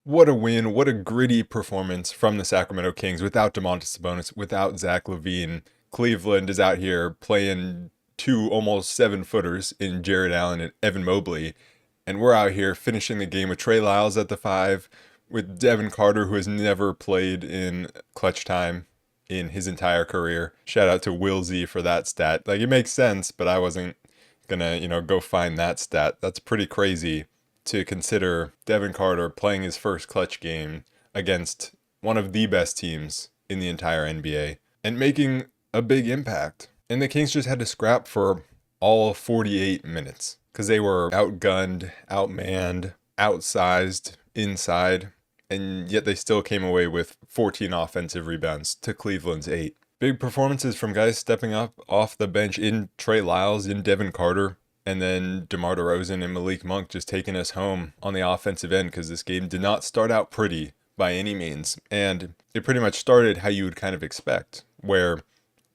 What a win. What a gritty performance from the Sacramento Kings without Domantas Sabonis, without Zach LaVine. Cleveland is out here playing two almost 7-footers in Jared Allen and Evan Mobley. And we're out here finishing the game with Trey Lyles at the 5, with Devin Carter, who has never played in clutch time in his entire career. Shout out to Will Z for that stat. Like, it makes sense, but I wasn't gonna, go find that stat. That's pretty crazy to consider Devin Carter playing his first clutch game against one of the best teams in the entire NBA and making a big impact. And the Kings just had to scrap for all 48 minutes because they were outgunned, outmanned, outsized inside, and yet they still came away with 14 offensive rebounds to Cleveland's 8. Big performances from guys stepping up off the bench in Trey Lyles, in Devin Carter, and then DeMar DeRozan and Malik Monk just taking us home on the offensive end, because this game did not start out pretty by any means. And it pretty much started how you would kind of expect, where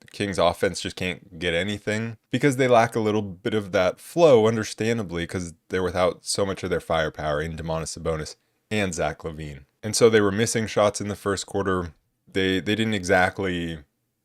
the Kings offense just can't get anything because they lack a little bit of that flow, understandably, because they're without so much of their firepower in Domantas Sabonis and Zach LaVine. And so they were missing shots in the first quarter. They didn't exactly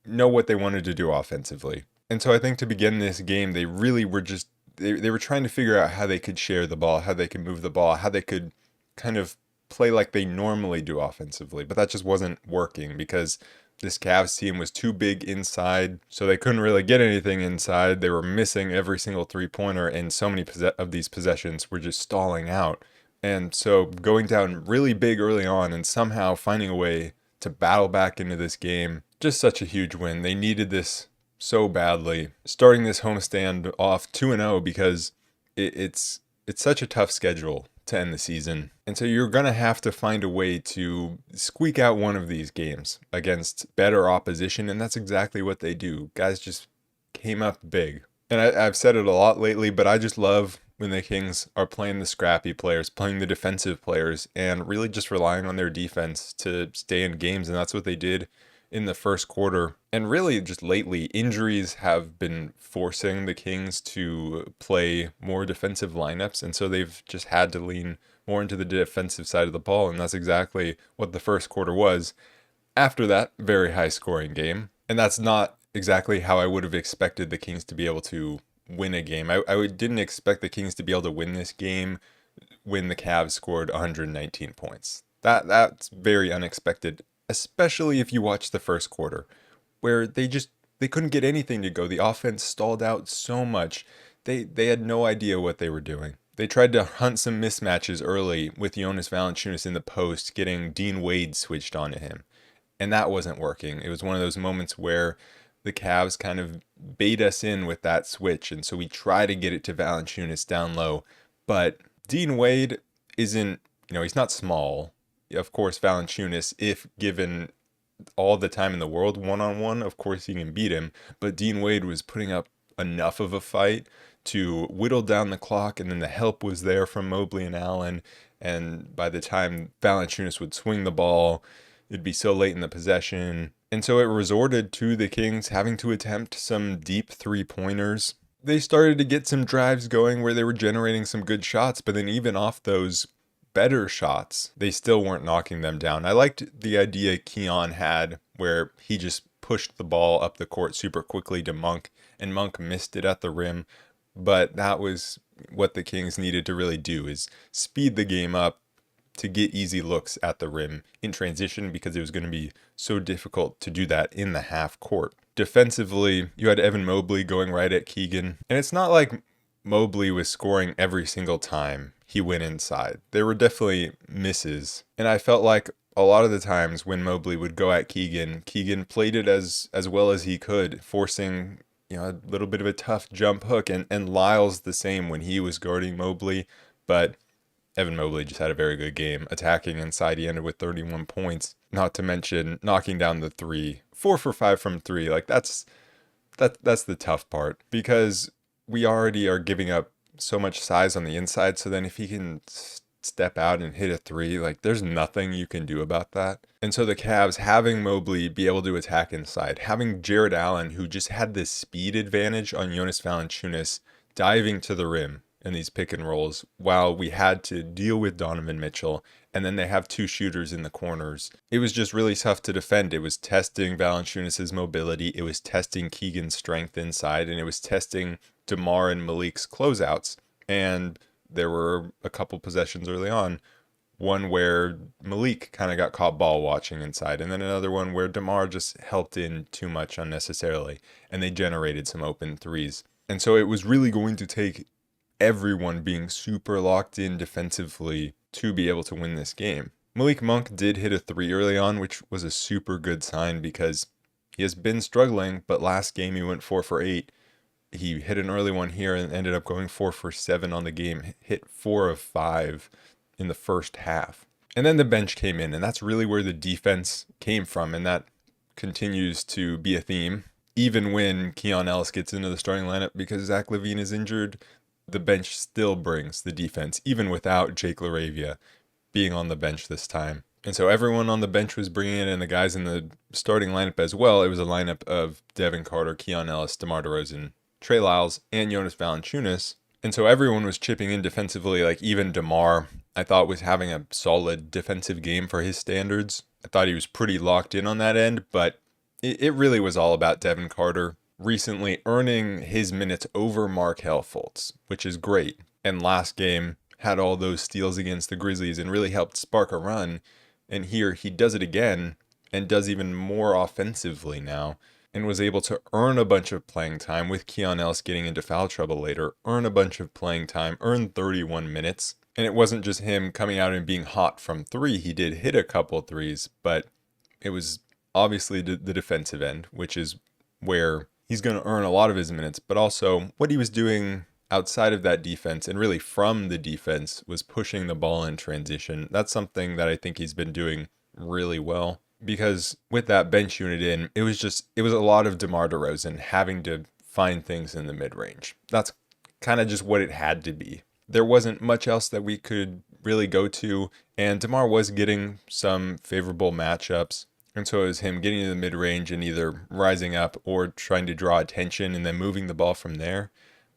know what they wanted to do offensively. And so I think to begin this game, they really were just they were trying to figure out how they could share the ball, how they could move the ball, how they could kind of play like they normally do offensively. But that just wasn't working because this Cavs team was too big inside, so they couldn't really get anything inside. They were missing every single three-pointer, and so many of these possessions were just stalling out. And so going down really big early on and somehow finding a way to battle back into this game, just such a huge win. They needed this so badly. Starting this homestand off 2-0 because it's such a tough schedule to end the season. And so you're going to have to find a way to squeak out one of these games against better opposition, and that's exactly what they do. Guys just came up big. And I've said it a lot lately, but I just love when the Kings are playing the scrappy players, playing the defensive players, and really just relying on their defense to stay in games, and that's what they did in the first quarter. And really just lately, injuries have been forcing the Kings to play more defensive lineups, and so they've just had to lean more into the defensive side of the ball, and that's exactly what the first quarter was. After that, very high scoring game, and that's not exactly how I would have expected the Kings to be able to win a game. I didn't expect the Kings to be able to win this game when the Cavs scored 119 points. That's very unexpected, especially if you watch the first quarter, where they couldn't get anything to go. The offense stalled out so much. They had no idea what they were doing. They tried to hunt some mismatches early with Jonas Valanciunas in the post, getting Dean Wade switched onto him, and that wasn't working. It was one of those moments where the Cavs kind of bait us in with that switch, and so we try to get it to Valanciunas down low, but Dean Wade isn't, he's not small. Of course, Valanciunas, if given all the time in the world one-on-one, of course he can beat him. But Dean Wade was putting up enough of a fight to whittle down the clock, and then the help was there from Mobley and Allen. And by the time Valanciunas would swing the ball, it'd be so late in the possession. And so it resorted to the Kings having to attempt some deep three-pointers. They started to get some drives going where they were generating some good shots, but then even off those better shots, they still weren't knocking them down. I liked the idea Keon had where he just pushed the ball up the court super quickly to Monk, and Monk missed it at the rim. But that was what the Kings needed to really do, is speed the game up to get easy looks at the rim in transition, because it was going to be so difficult to do that in the half court. Defensively, you had Evan Mobley going right at Keegan, and it's not like Mobley was scoring every single time he went inside. There were definitely misses, and I felt like a lot of the times when Mobley would go at Keegan, Keegan played it as well as he could, forcing a little bit of a tough jump hook, and Lyles the same when he was guarding Mobley. But Evan Mobley just had a very good game attacking inside. He ended with 31 points, not to mention knocking down the three. 4 for 5 from 3. Like that's the tough part, because we already are giving up so much size on the inside. So then if he can step out and hit a 3, like there's nothing you can do about that. And so the Cavs, having Mobley be able to attack inside, having Jared Allen, who just had this speed advantage on Jonas Valanciunas, diving to the rim in these pick and rolls, while we had to deal with Donovan Mitchell and then they have two shooters in the corners. It was just really tough to defend. It was testing Valanciunas' mobility, it was testing Keegan's strength inside, and it was testing DeMar and Malik's closeouts. And there were a couple possessions early on. One where Malik kind of got caught ball watching inside, and then another one where DeMar just helped in too much unnecessarily, and they generated some open threes. And so it was really going to take everyone being super locked in defensively to be able to win this game. Malik Monk did hit a three early on, which was a super good sign because he has been struggling, but last game he went 4 for 8. He hit an early one here and ended up going 4 for 7 on the game, hit 4 of 5 in the first half. And then the bench came in, and that's really where the defense came from, and that continues to be a theme. Even when Keon Ellis gets into the starting lineup because Zach LaVine is injured, the bench still brings the defense, even without Jake LaRavia being on the bench this time. And so everyone on the bench was bringing it in, the guys in the starting lineup as well. It was a lineup of Devin Carter, Keon Ellis, DeMar DeRozan, Trey Lyles, and Jonas Valanciunas. And so everyone was chipping in defensively, like even DeMar, I thought was having a solid defensive game for his standards. I thought he was pretty locked in on that end, but it really was all about Devin Carter recently earning his minutes over Markelle Fultz, which is great. And last game had all those steals against the Grizzlies and really helped spark a run. And here he does it again and does even more offensively now, and was able to earn a bunch of playing time with Keon Ellis getting into foul trouble later, earn a bunch of playing time, earn 31 minutes. And it wasn't just him coming out and being hot from three. He did hit a couple threes, but it was obviously the defensive end, which is where he's going to earn a lot of his minutes. But also what he was doing outside of that defense and really from the defense was pushing the ball in transition. That's something that I think he's been doing really well, because with that bench unit in, it was a lot of DeMar DeRozan having to find things in the mid-range. That's kind of just what it had to be. There wasn't much else that we could really go to, and DeMar was getting some favorable matchups, and so it was him getting to the mid-range and either rising up or trying to draw attention and then moving the ball from there.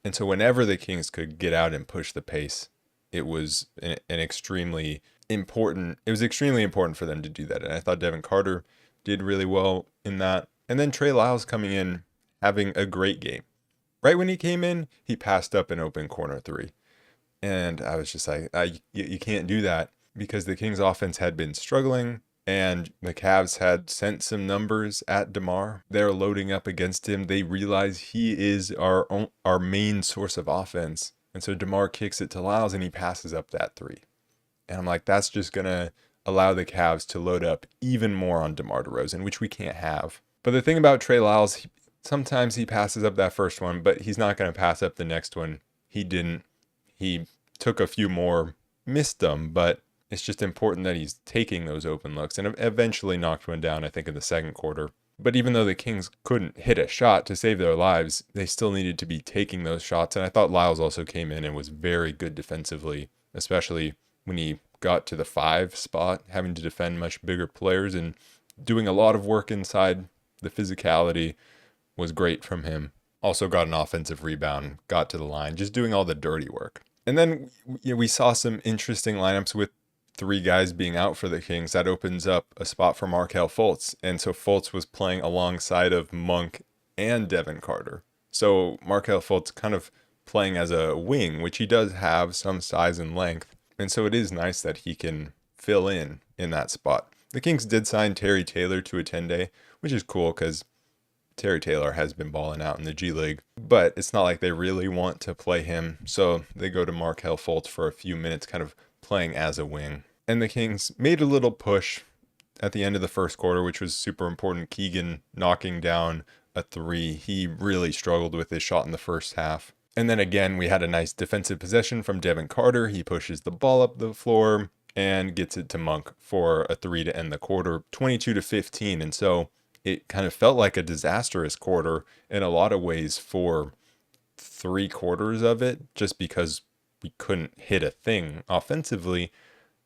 And so whenever the Kings could get out and push the pace, it was extremely important for them to do that. And I thought Devin Carter did really well in that. And then Trey Lyles coming in, having a great game. Right when he came in, he passed up an open corner three. And I was just like, you can't do that, because the Kings offense had been struggling and the Cavs had sent some numbers at DeMar. They're loading up against him. They realize he is our main source of offense. And so DeMar kicks it to Lyles and he passes up that three. And I'm like, that's just going to allow the Cavs to load up even more on DeMar DeRozan, which we can't have. But the thing about Trey Lyles, sometimes he passes up that first one, but he's not going to pass up the next one. He didn't. He took a few more, missed them, but it's just important that he's taking those open looks, and eventually knocked one down, I think, in the second quarter. But even though the Kings couldn't hit a shot to save their lives, they still needed to be taking those shots. And I thought Lyles also came in and was very good defensively, especially when he got to the 5 spot, having to defend much bigger players and doing a lot of work inside. The physicality was great from him. Also got an offensive rebound, got to the line, just doing all the dirty work. And then we saw some interesting lineups with 3 guys being out for the Kings. That opens up a spot for Markelle Fultz. And so Fultz was playing alongside of Monk and Devin Carter. So Markelle Fultz kind of playing as a wing, which he does have some size and length. And so it is nice that he can fill in that spot. The Kings did sign Terry Taylor to a 10-day, which is cool because Terry Taylor has been balling out in the G League, but it's not like they really want to play him. So they go to Markelle Fultz for a few minutes, kind of playing as a wing. And the Kings made a little push at the end of the first quarter, which was super important. Keegan knocking down a 3. He really struggled with his shot in the first half. And then again, we had a nice defensive possession from Devin Carter. He pushes the ball up the floor and gets it to Monk for a 3 to end the quarter, 22-15. And so it kind of felt like a disastrous quarter in a lot of ways for 3 quarters of it, just because we couldn't hit a thing offensively.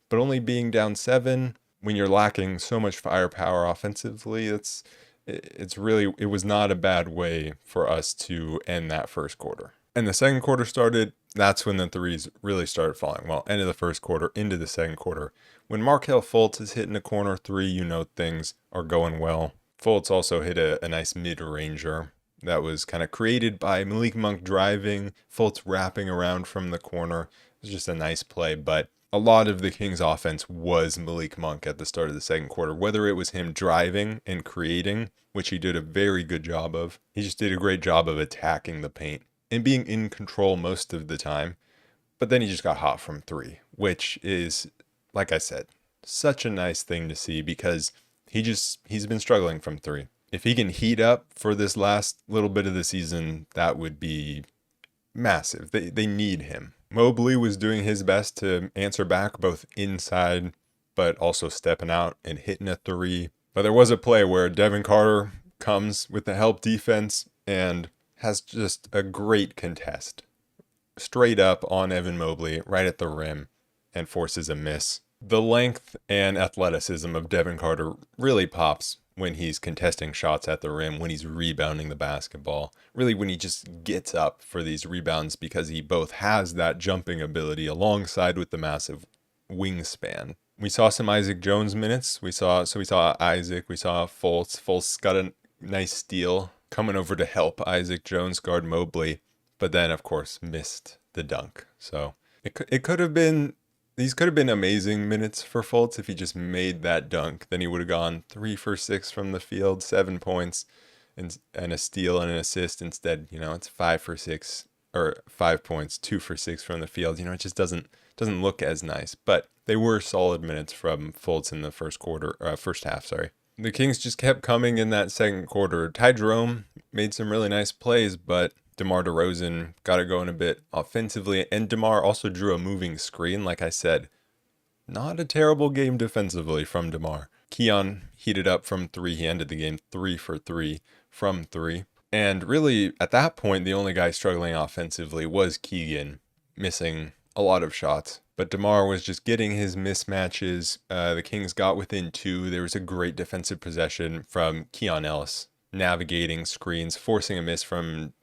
But only being down 7 when you're lacking so much firepower offensively, it was not a bad way for us to end that first quarter. And the second quarter started, that's when the threes really started falling. Well, end of the first quarter, into the second quarter, when Markelle Fultz is hitting a corner three, you know things are going well. Fultz also hit a nice mid-ranger that was kind of created by Malik Monk driving, Fultz wrapping around from the corner. It was just a nice play, but a lot of the Kings offense was Malik Monk at the start of the second quarter, whether it was him driving and creating, which he did a very good job of. He just did a great job of attacking the paint and being in control most of the time. But then he just got hot from three, which is, like I said, such a nice thing to see because he's been struggling from three. If he can heat up for this last little bit of the season, that would be massive. They need him. Mobley was doing his best to answer back both inside, but also stepping out and hitting a three. But there was a play where Devin Carter comes with the help defense and has just a great contest. Straight up on Evan Mobley, right at the rim, and forces a miss. The length and athleticism of Devin Carter really pops when he's contesting shots at the rim, when he's rebounding the basketball, really when he just gets up for these rebounds because he both has that jumping ability alongside with the massive wingspan. We saw some Isaac Jones minutes. We saw Isaac, we saw Fultz. Fultz got a nice steal coming over to help Isaac Jones guard Mobley, but then of course missed the dunk. So it could have been, these could have been amazing minutes for Fultz if he just made that dunk. Then he would have gone 3 for 6 from the field, 7 points, and a steal and an assist. Instead, it's 5 for 6 or 5 points, 2 for 6 from the field. It just doesn't look as nice. But they were solid minutes from Fultz in the first half. Sorry. The Kings just kept coming in that second quarter. Ty Jerome made some really nice plays, but DeMar DeRozan got it going a bit offensively, and DeMar also drew a moving screen. Like I said, not a terrible game defensively from DeMar. Keon heated up from three. He ended the game 3 for 3 from three. And really, at that point, the only guy struggling offensively was Keegan, missing a lot of shots. But DeMar was just getting his mismatches. The Kings got within 2. There was a great defensive possession from Keon Ellis, navigating screens, forcing a miss from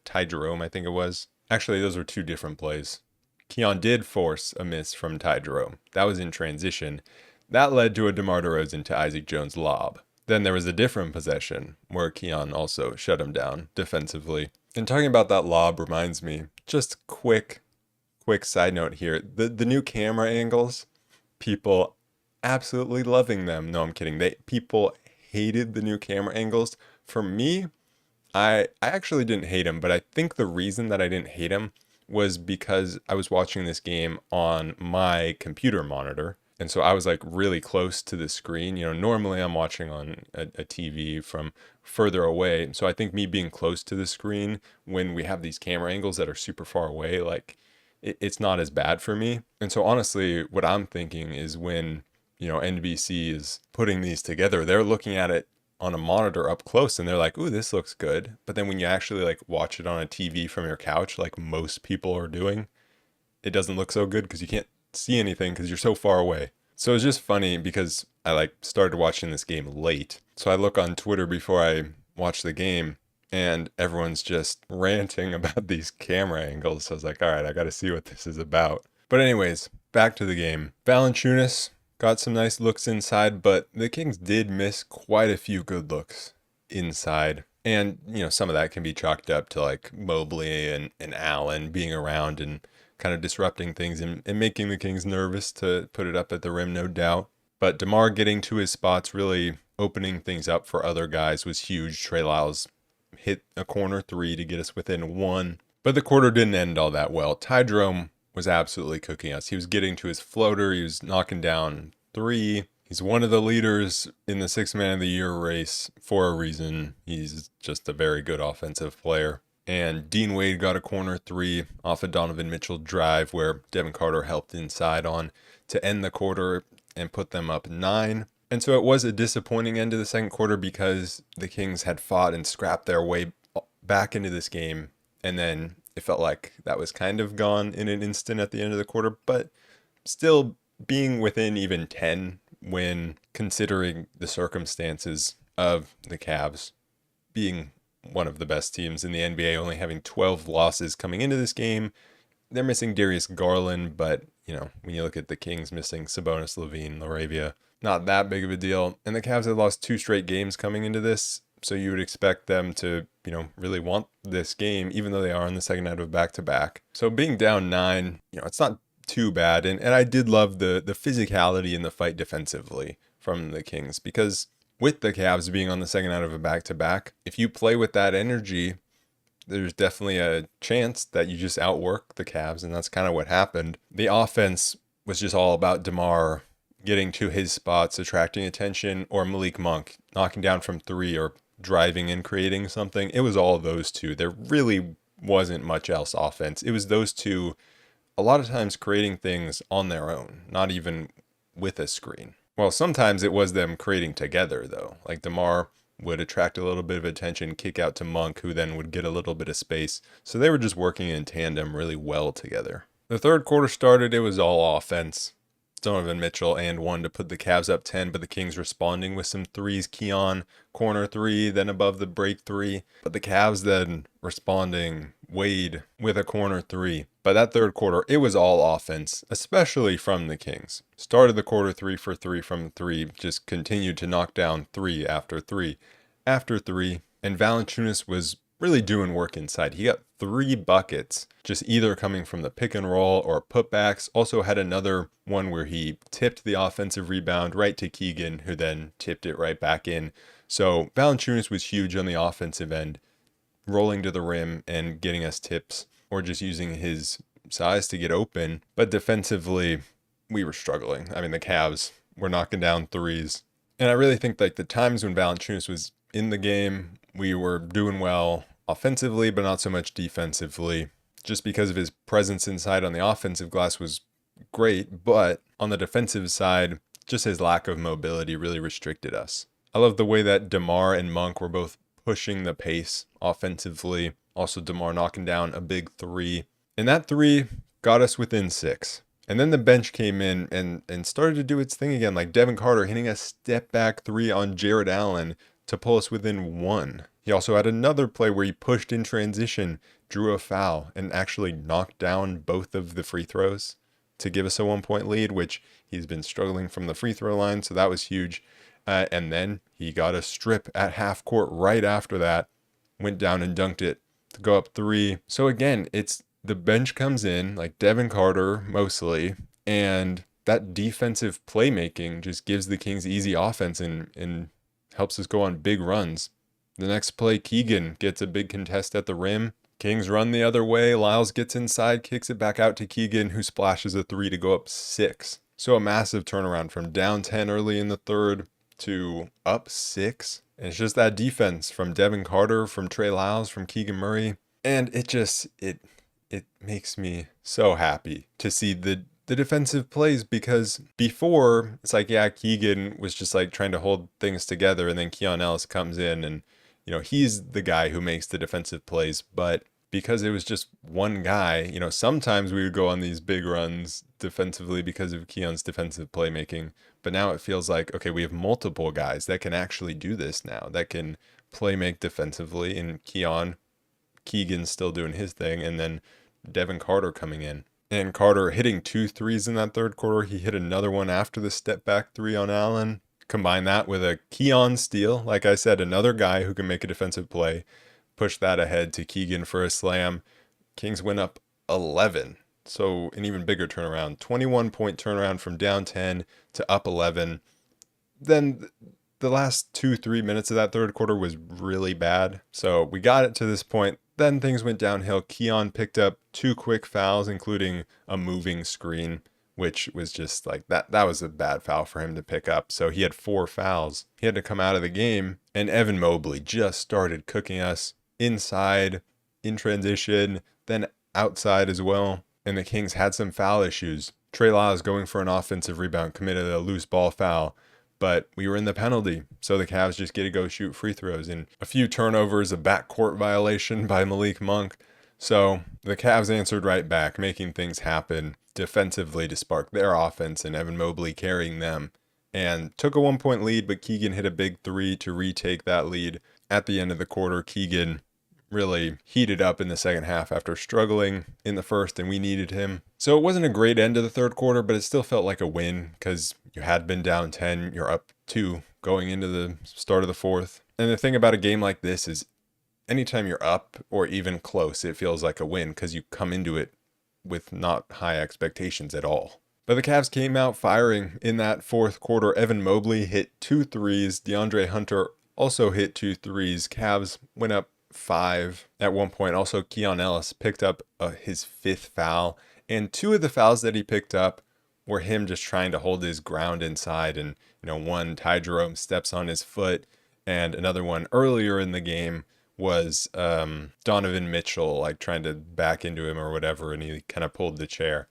Ty Jerome, I think it was. Actually, those were 2 different plays. Keon did force a miss from Ty Jerome. That was in transition. That led to a DeMar DeRozan to Isaac Jones lob. Then there was a different possession where Keon also shut him down defensively. And talking about that lob reminds me, just quick side note here. The new camera angles, people absolutely loving them. No, I'm kidding. People hated the new camera angles. For me, I actually didn't hate them, but I think the reason that I didn't hate them was because I was watching this game on my computer monitor. And so I was like really close to the screen. Normally I'm watching on a TV from further away. So I think me being close to the screen when we have these camera angles that are super far away, like it's not as bad for me. And so honestly, what I'm thinking is when, NBC is putting these together, they're looking at it on a monitor up close and they're like, ooh, this looks good. But then when you actually like watch it on a TV from your couch, like most people are doing, it doesn't look so good because you can't see anything because you're so far away. So it's just funny because I started watching this game late. So I look on Twitter before I watch the game and everyone's just ranting about these camera angles. So I was like, all right, I got to see what this is about. But anyways, back to the game. Valanciunas got some nice looks inside, but the Kings did miss quite a few good looks inside. And, some of that can be chalked up to like Mobley and Allen being around and kind of disrupting things and making the Kings nervous to put it up at the rim, no doubt. But DeMar getting to his spots, really opening things up for other guys was huge. Trey Lyles hit a corner 3 to get us within 1. But the quarter didn't end all that well. Ty Jerome was absolutely cooking us. He was getting to his floater. He was knocking down 3. He's one of the leaders in the 6th Man of the Year race for a reason. He's just a very good offensive player. And Dean Wade got a corner 3 off a Donovan Mitchell drive where Devin Carter helped inside on to end the quarter and put them up 9. And so it was a disappointing end to the second quarter because the Kings had fought and scrapped their way back into this game. And then it felt like that was kind of gone in an instant at the end of the quarter. But still being within even 10 when considering the circumstances of the Cavs being one of the best teams in the NBA, only having 12 losses coming into this game. They're missing Darius Garland, but when you look at the Kings missing Sabonis, Levine, Laravia, not that big of a deal. And the Cavs had lost 2 straight games coming into this. So you would expect them to, really want this game, even though they are in the second out of back-to-back. So being down 9, it's not too bad. And I did love the physicality in the fight defensively from the Kings, because with the Cavs being on the second out of a back-to-back, if you play with that energy, there's definitely a chance that you just outwork the Cavs, and that's kind of what happened. The offense was just all about DeMar getting to his spots, attracting attention, or Malik Monk knocking down from 3 or driving and creating something. It was all those two. There really wasn't much else offense. It was those two a lot of times creating things on their own, not even with a screen. Well, sometimes it was them creating together, though. Like DeMar would attract a little bit of attention, kick out to Monk, who then would get a little bit of space. So they were just working in tandem really well together. The third quarter started, it was all offense. Donovan Mitchell and 1 to put the Cavs up 10, but the Kings responding with some threes. Keon, corner 3, then above the break 3. But the Cavs then responding, Wade with a corner 3. By that third quarter, it was all offense, especially from the Kings. Started the quarter 3 for 3 from 3, just continued to knock down 3 after 3 after 3. And Valanciunas was really doing work inside. He got 3 buckets, just either coming from the pick and roll or putbacks. Also had another one where he tipped the offensive rebound right to Keegan, who then tipped it right back in. So Valanciunas was huge on the offensive end, rolling to the rim and getting us tips, or just using his size to get open. But defensively, we were struggling. I mean, the Cavs were knocking down threes. And I really think like the times when Valanciunas was in the game, we were doing well offensively, but not so much defensively, just because of his presence inside on the offensive glass was great. But on the defensive side, just his lack of mobility really restricted us. I love the way that DeMar and Monk were both pushing the pace offensively. Also, DeMar knocking down a big 3. And that 3 got us within 6. And then the bench came in and started to do its thing again, like Devin Carter hitting a step back 3 on Jared Allen to pull us within 1. He also had another play where he pushed in transition, drew a foul, and actually knocked down both of the free throws to give us a 1-point lead, which he's been struggling from the free throw line, so that was huge. And then he got a strip at half court right after that, went down and dunked it to go up 3. So again, it's the bench comes in, like Devin Carter mostly, and that defensive playmaking just gives the Kings easy offense and helps us go on big runs. The next play, Keegan gets a big contest at the rim. Kings run the other way. Lyles gets inside, kicks it back out to Keegan, who splashes a 3 to go up 6. So a massive turnaround from down 10 early in the third to up 6. And it's just that defense from Devin Carter, from Trey Lyles, from Keegan Murray. And it makes me so happy to see the defensive plays, because before it's like, yeah, Keegan was just like trying to hold things together, and then Keon Ellis comes in and, he's the guy who makes the defensive plays. But because it was just one guy, sometimes we would go on these big runs defensively because of Keon's defensive playmaking. But now it feels like, okay, we have multiple guys that can actually do this now, that can play make defensively, and Keegan's still doing his thing, and then Devin Carter coming in. And Carter hitting 2 threes in that third quarter. He hit another one after the step back 3 on Allen. Combine that with a Keon steal. Like I said, another guy who can make a defensive play. Push that ahead to Keegan for a slam. Kings went up 11. So an even bigger turnaround. 21-point turnaround from down 10 to up 11. Then the last 2-3 minutes of that third quarter was really bad. So we got it to this point. Then things went downhill. Keon picked up 2 quick fouls, including a moving screen, which was just like that was a bad foul for him to pick up. So he had 4 fouls. He had to come out of the game. And Evan Mobley just started cooking us inside, in transition, then outside as well. And the Kings had some foul issues. Trey Lyles going for an offensive rebound, committed a loose ball foul. But we were in the penalty, so the Cavs just get to go shoot free throws. And a few turnovers, a backcourt violation by Malik Monk. So the Cavs answered right back, making things happen defensively to spark their offense, and Evan Mobley carrying them. And took a 1-point lead, but Keegan hit a big 3 to retake that lead. At the end of the quarter, Keegan really heated up in the second half after struggling in the first, and we needed him. So it wasn't a great end to the third quarter, but it still felt like a win because you had been down 10, you're up 2 going into the start of the fourth. And the thing about a game like this is anytime you're up or even close, it feels like a win because you come into it with not high expectations at all. But the Cavs came out firing in that fourth quarter. Evan Mobley hit 2 threes. DeAndre Hunter also hit 2 threes. Cavs went up 5 at one point. Also, Keon Ellis picked up his 5th foul. And 2 of the fouls that he picked up were him just trying to hold his ground inside. And, one, Ty Jerome steps on his foot. And another one earlier in the game was Donovan Mitchell, like trying to back into him or whatever. And he kind of pulled the chair.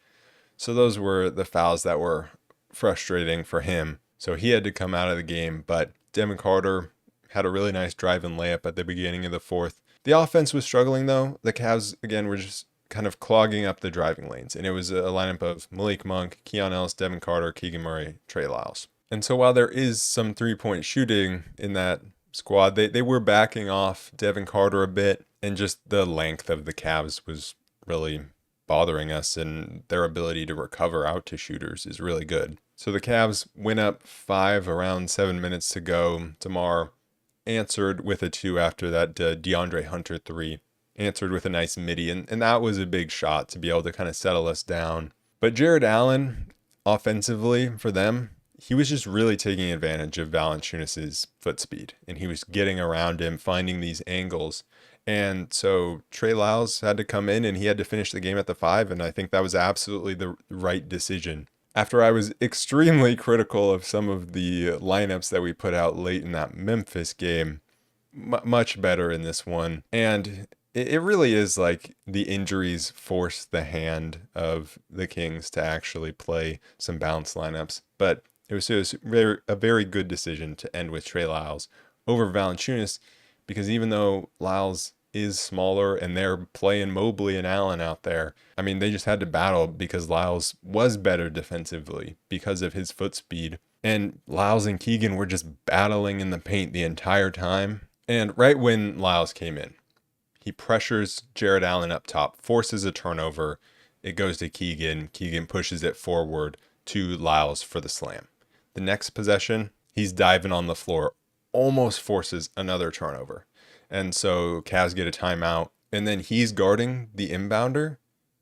So those were the fouls that were frustrating for him. So he had to come out of the game. But Devin Carter had a really nice drive and layup at the beginning of the fourth. The offense was struggling, though. The Cavs, again, were just kind of clogging up the driving lanes. And it was a lineup of Malik Monk, Keon Ellis, Devin Carter, Keegan Murray, Trey Lyles. And so while there is some three-point shooting in that squad, they were backing off Devin Carter a bit. And just the length of the Cavs was really bothering us, and their ability to recover out to shooters is really good. So the Cavs went up 5 around 7 minutes to go. DeMar answered with a 2 after that DeAndre Hunter 3. Answered with a nice midi, and that was a big shot to be able to kind of settle us down. But Jared Allen, offensively for them, he was just really taking advantage of Valanciunas' foot speed, and he was getting around him, finding these angles. And so Trey Lyles had to come in and he had to finish the game at the 5. And I think that was absolutely the right decision. After I was extremely critical of some of the lineups that we put out late in that Memphis game, much better in this one. And it really is like the injuries forced the hand of the Kings to actually play some balanced lineups. But it was a very good decision to end with Trey Lyles over Valanciunas, because even though Lyles is smaller and they're playing Mobley and Allen out there, I mean, they just had to battle because Lyles was better defensively because of his foot speed. And Lyles and Keegan were just battling in the paint the entire time. And right when Lyles came in, he pressures Jared Allen up top, forces a turnover. It goes to Keegan. Keegan pushes it forward to Lyles for the slam. The next possession, he's diving on the floor, almost forces another turnover. And so Cavs get a timeout, and then he's guarding the inbounder,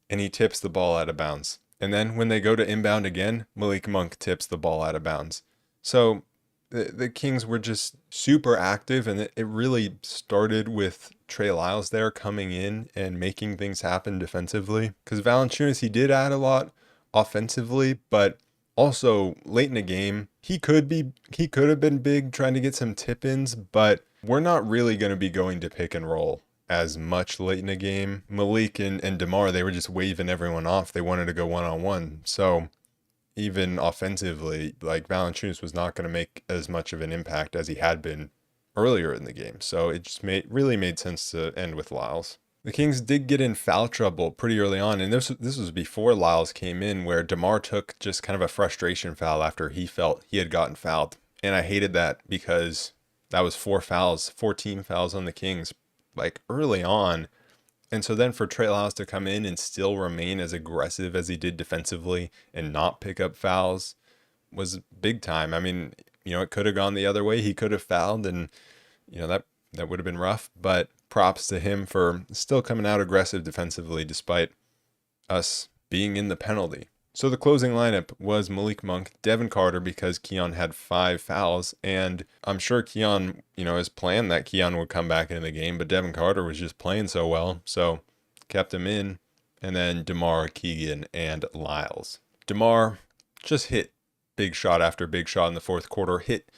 and he tips the ball out of bounds. And then when they go to inbound again, Malik Monk tips the ball out of bounds. So the Kings were just super active, and it really started with Trey Lyles there coming in and making things happen defensively. Because Valanciunas, he did add a lot offensively, but also late in the game, he could have been big trying to get some tip-ins, but we're not really going to be going to pick and roll as much late in the game. Malik and DeMar, they were just waving everyone off. They wanted to go one-on-one. So even offensively, like Valanciunas was not going to make as much of an impact as he had been earlier in the game. So it just really made sense to end with Lyles. The Kings did get in foul trouble pretty early on, and this was before Lyles came in, where DeMar took just kind of a frustration foul after he felt he had gotten fouled. And I hated that because that was 14 fouls on the Kings, like early on. And so then for Trey Lyles to come in and still remain as aggressive as he did defensively and not pick up fouls was big time. I mean, it could have gone the other way. He could have fouled, and that would have been rough, but props to him for still coming out aggressive defensively despite us being in the penalty. So the closing lineup was Malik Monk, Devin Carter, because Keon had 5 fouls, and I'm sure Keon, has planned that Keon would come back into the game, but Devin Carter was just playing so well, so kept him in. And then DeMar, Keegan, and Lyles. DeMar just hit big shot after big shot in the fourth quarter, hit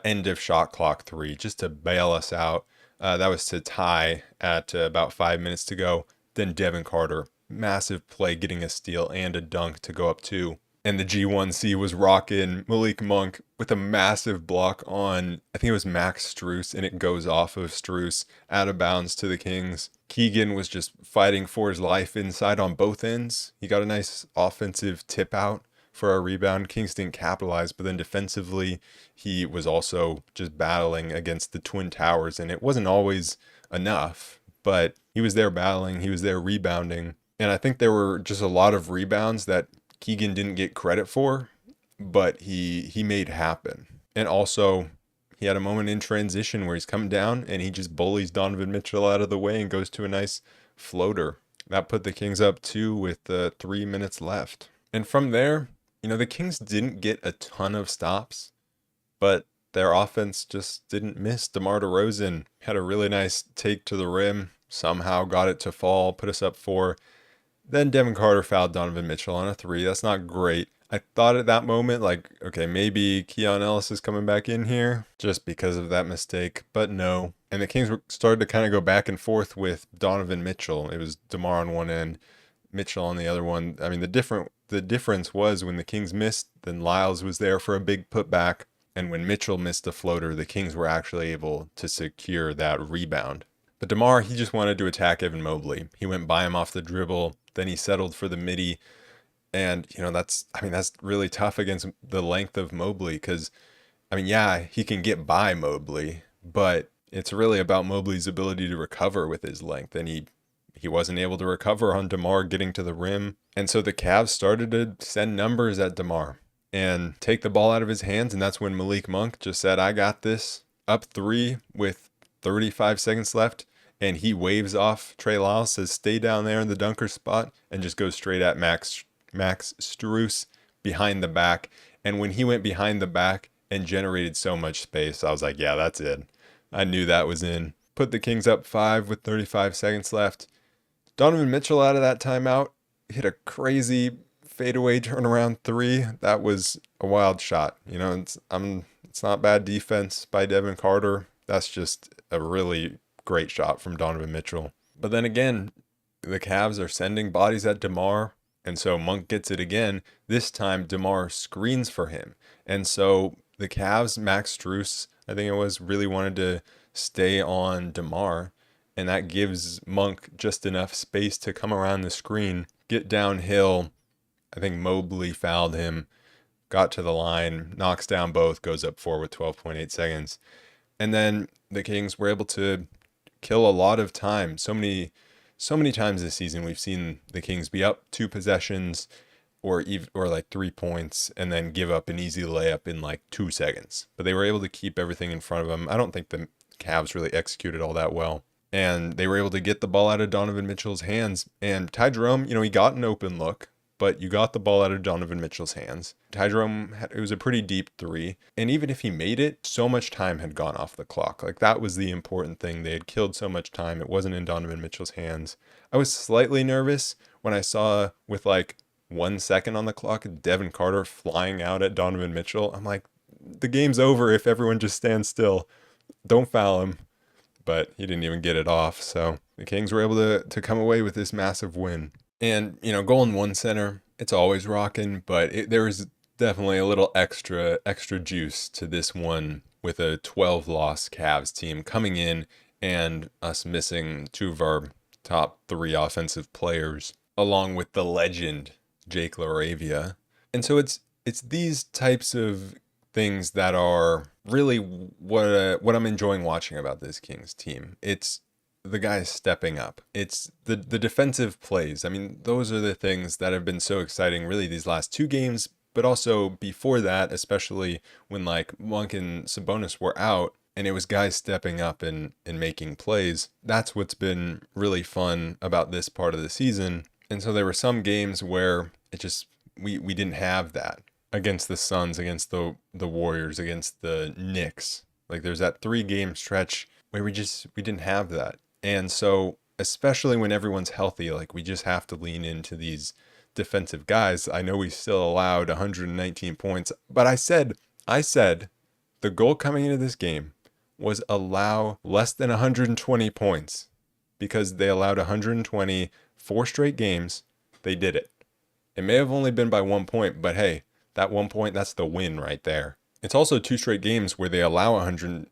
end of shot clock 3 just to bail us out. That was to tie at about 5 minutes to go. Then Devin Carter, massive play, getting a steal and a dunk to go up 2. And the G1C was rocking Malik Monk with a massive block on, I think it was Max Strus, and it goes off of Strus out of bounds to the Kings. Keegan was just fighting for his life inside on both ends. He got a nice offensive tip out for a rebound. Kings didn't capitalize, but then defensively, he was also just battling against the Twin Towers, and it wasn't always enough, but he was there battling, he was there rebounding. And I think there were just a lot of rebounds that Keegan didn't get credit for, but he made happen. And also, he had a moment in transition where he's coming down and he just bullies Donovan Mitchell out of the way and goes to a nice floater. That put the Kings up 2 with 3 minutes left. And from there, the Kings didn't get a ton of stops, but their offense just didn't miss. DeMar DeRozan had a really nice take to the rim, somehow got it to fall, put us up 4. Then Devin Carter fouled Donovan Mitchell on a 3. That's not great. I thought at that moment, like, okay, maybe Keon Ellis is coming back in here just because of that mistake, but no. And the Kings started to kind of go back and forth with Donovan Mitchell. It was DeMar on one end, Mitchell on the other one. I mean, the difference was when the Kings missed, then Lyles was there for a big putback. And when Mitchell missed a floater, the Kings were actually able to secure that rebound. But DeMar, he just wanted to attack Evan Mobley. He went by him off the dribble. Then he settled for the midi. And, that's really tough against the length of Mobley because, yeah, he can get by Mobley, but it's really about Mobley's ability to recover with his length. And he wasn't able to recover on DeMar getting to the rim. And so the Cavs started to send numbers at DeMar and take the ball out of his hands. And that's when Malik Monk just said, I got this, up 3 with 35 seconds left. And he waves off Trey Lyles, says, stay down there in the dunker spot, and just goes straight at Max Strus behind the back. And when he went behind the back and generated so much space, I was like, yeah, that's it. I knew that was in. Put the Kings up 5 with 35 seconds left. Donovan Mitchell out of that timeout hit a crazy fadeaway turnaround 3. That was a wild shot. It's not bad defense by Devin Carter. That's just a really great shot from Donovan Mitchell. But then again, the Cavs are sending bodies at DeMar. And so Monk gets it again. This time, DeMar screens for him. And so the Cavs, Max Strus, I think it was, really wanted to stay on DeMar. And that gives Monk just enough space to come around the screen, get downhill. I think Mobley fouled him, got to the line, knocks down both, goes up 4 with 12.8 seconds. And then the Kings were able to kill a lot of time. So many times this season we've seen the Kings be up 2 possessions or like 3 points and then give up an easy layup in like 2 seconds. But they were able to keep everything in front of them. I don't think the Cavs really executed all that well. And they were able to get the ball out of Donovan Mitchell's hands. And Ty Jerome, he got an open look, but you got the ball out of Donovan Mitchell's hands. Ty Jerome, it was a pretty deep 3. And even if he made it, so much time had gone off the clock. Like, that was the important thing. They had killed so much time. It wasn't in Donovan Mitchell's hands. I was slightly nervous when I saw, with like 1 second on the clock, Devin Carter flying out at Donovan Mitchell. I'm like, the game's over if everyone just stands still. Don't foul him. But he didn't even get it off. So the Kings were able to come away with this massive win. And, Golden 1 center, it's always rocking, but there was definitely a little extra juice to this one with a 12-loss Cavs team coming in and us missing 2 of our top 3 offensive players, along with the legend, Jake LaRavia. And so it's these types of things that are really what I'm enjoying watching about this Kings team. It's the guys stepping up. It's the defensive plays. Those are the things that have been so exciting really these last 2 games, but also before that, especially when like Monk and Sabonis were out and it was guys stepping up and making plays. That's what's been really fun about this part of the season. And so there were some games where it just we didn't have that. Against the Suns, against the Warriors, against the Knicks. Like, there's that 3-game stretch where we didn't have that. And so, especially when everyone's healthy, like, we just have to lean into these defensive guys. I know we still allowed 119 points, but I said the goal coming into this game was allow less than 120 points because they allowed 120 4 straight games. They did it. It may have only been by 1 point, but hey, that 1 point, that's the win right there. It's also 2 straight games where they allow around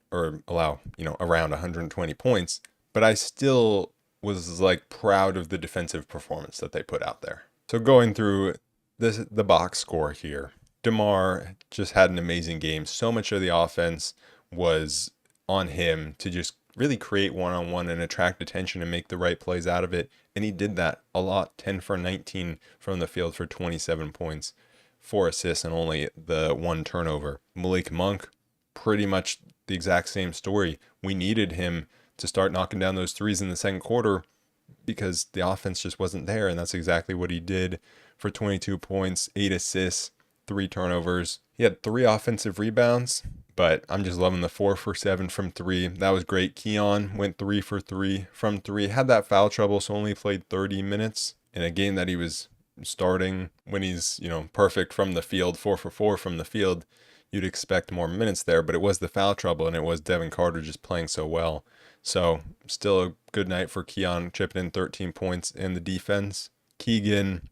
120 points, but I still was like proud of the defensive performance that they put out there. So going through the box score here, DeMar just had an amazing game. So much of the offense was on him to just really create one-on-one and attract attention and make the right plays out of it. And he did that a lot. 10 for 19 from the field for 27 points, 4 assists, and only the 1 turnover. Malik Monk, pretty much the exact same story. We needed him to start knocking down those threes in the second quarter because the offense just wasn't there, and that's exactly what he did for 22 points, 8 assists, 3 turnovers. He had 3 offensive rebounds, but I'm just loving the 4 for 7 from 3. That was great. Keon went 3 for 3 from 3. Had that foul trouble, so only played 30 minutes in a game that he was starting. When he's, perfect from the field, 4 for 4 from the field, you'd expect more minutes there, but it was the foul trouble, and it was Devin Carter just playing so well. So still a good night for Keon, chipping in 13 points in the defense. Keegan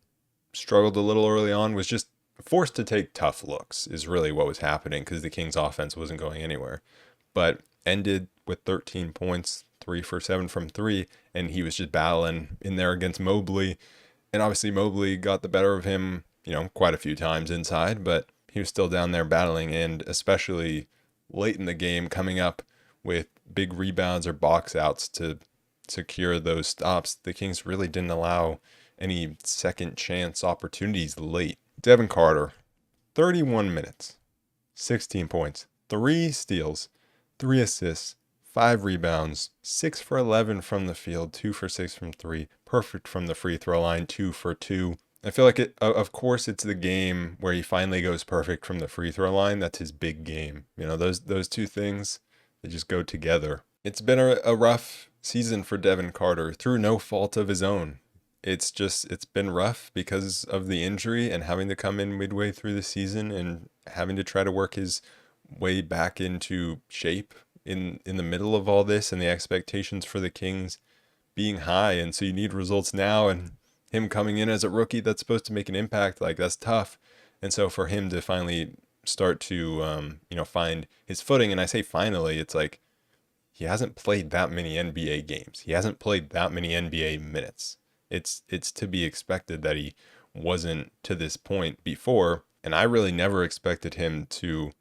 struggled a little early on, was just forced to take tough looks is really what was happening because the Kings offense wasn't going anywhere. But ended with 13 points, 3 for 7 from 3, and he was just battling in there against Mobley. And obviously Mobley got the better of him, quite a few times inside, but he was still down there battling, and especially late in the game coming up with big rebounds or box outs to secure those stops. The Kings really didn't allow any second chance opportunities late. Devin Carter, 31 minutes, 16 points, 3 steals, 3 assists, 5 rebounds, 6 for 11 from the field, 2 for 6 from 3, perfect from the free throw line, 2 for 2. I feel like of course it's the game where he finally goes perfect from the free throw line. That's his big game. Those two things, they just go together. It's been a rough season for Devin Carter through no fault of his own. It's been rough because of the injury and having to come in midway through the season and having to try to work his way back into shape in the middle of all this, and the expectations for the Kings being high. And so you need results now, and him coming in as a rookie that's supposed to make an impact, like, that's tough. And so for him to finally start to find his footing, and I say finally, it's like he hasn't played that many NBA games. He hasn't played that many NBA minutes. It's to be expected that he wasn't to this point before, and I really never expected him to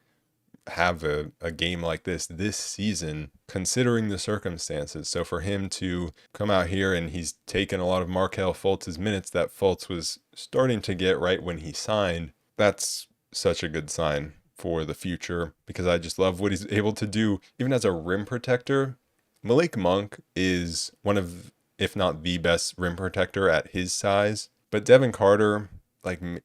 have a game like this season, considering the circumstances. So for him to come out here and he's taken a lot of Markelle Fultz's minutes that Fultz was starting to get right when he signed, that's such a good sign for the future, because I just love what he's able to do even as a rim protector. Malik Monk is one of, if not the best rim protector at his size, but Devin Carter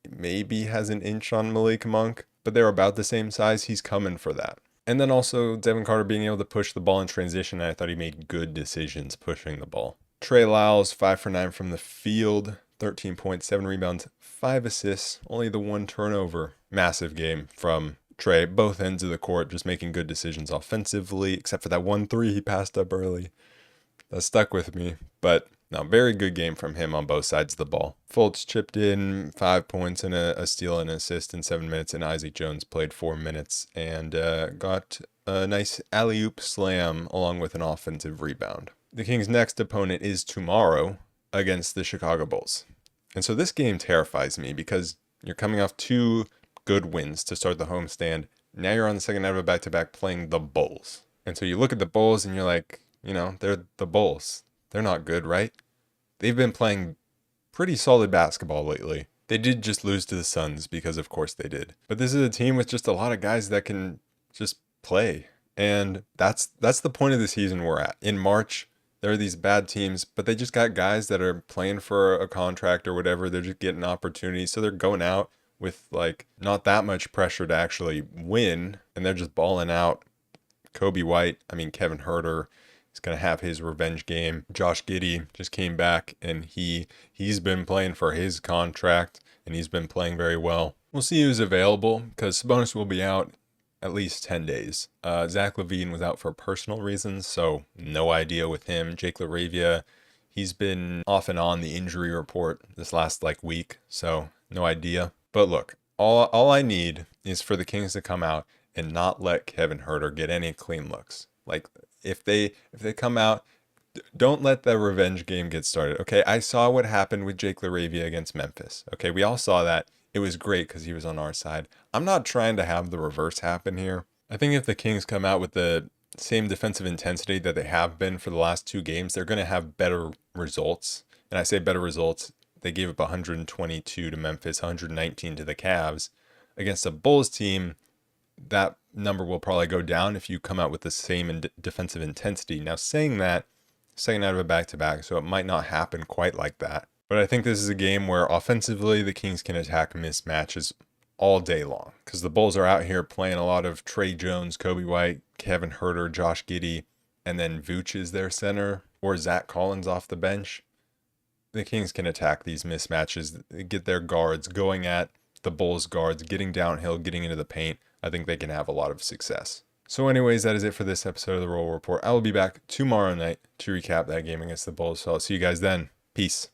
maybe has an inch on Malik Monk, but they're about the same size. He's coming for that. And then also Devin Carter being able to push the ball in transition, and I thought he made good decisions pushing the ball. Trey Lyles, 5 for 9 from the field, 13 points, 7 rebounds, 5 assists, only the 1 turnover. Massive game from Trey, both ends of the court, just making good decisions offensively, except for that 1-3 he passed up early. That stuck with me, but no, very good game from him on both sides of the ball. Fultz chipped in 5 points and a steal and an assist in 7 minutes, and Isaac Jones played 4 minutes and got a nice alley-oop slam along with an offensive rebound. The Kings' next opponent is tomorrow against the Chicago Bulls. And so this game terrifies me because you're coming off 2 good wins to start the homestand. Now you're on the second night of a back-to-back playing the Bulls. And so you look at the Bulls and you're like, they're the Bulls. They're not good, right? They've been playing pretty solid basketball lately. They did just lose to the Suns because of course they did. But this is a team with just a lot of guys that can just play. And that's the point of the season we're at. In March, there are these bad teams, but they just got guys that are playing for a contract or whatever. They're just getting opportunities. So they're going out with not that much pressure to actually win, and they're just balling out. Kevin Huerter is going to have his revenge game. Josh Giddey just came back, and he's been playing for his contract, and he's been playing very well. We'll see who's available, because Sabonis will be out at least 10 days. Zach LaVine was out for personal reasons, so no idea with him. Jake LaRavia, he's been off and on the injury report this last week, so no idea. But look, all I need is for the Kings to come out and not let Kevin Huerter get any clean looks. If they come out, don't let the revenge game get started. Okay, I saw what happened with Jake LaRavia against Memphis. Okay, we all saw that. It was great because he was on our side. I'm not trying to have the reverse happen here. I think if the Kings come out with the same defensive intensity that they have been for the last 2 games, they're going to have better results. And I say better results. They gave up 122 to Memphis, 119 to the Cavs. Against a Bulls team, that number will probably go down if you come out with the same defensive intensity. Now, saying that, second out of a back-to-back, so it might not happen quite like that. But I think this is a game where offensively the Kings can attack mismatches all day long, because the Bulls are out here playing a lot of Trey Jones, Kobe White, Kevin Huerter, Josh Giddey, and then Vooch is their center, or Zach Collins off the bench. The Kings can attack these mismatches, get their guards going at the Bulls guards, getting downhill, getting into the paint. I think they can have a lot of success. So anyways, that is it for this episode of the Roll Report. I will be back tomorrow night to recap that game against the Bulls. So I'll see you guys then. Peace.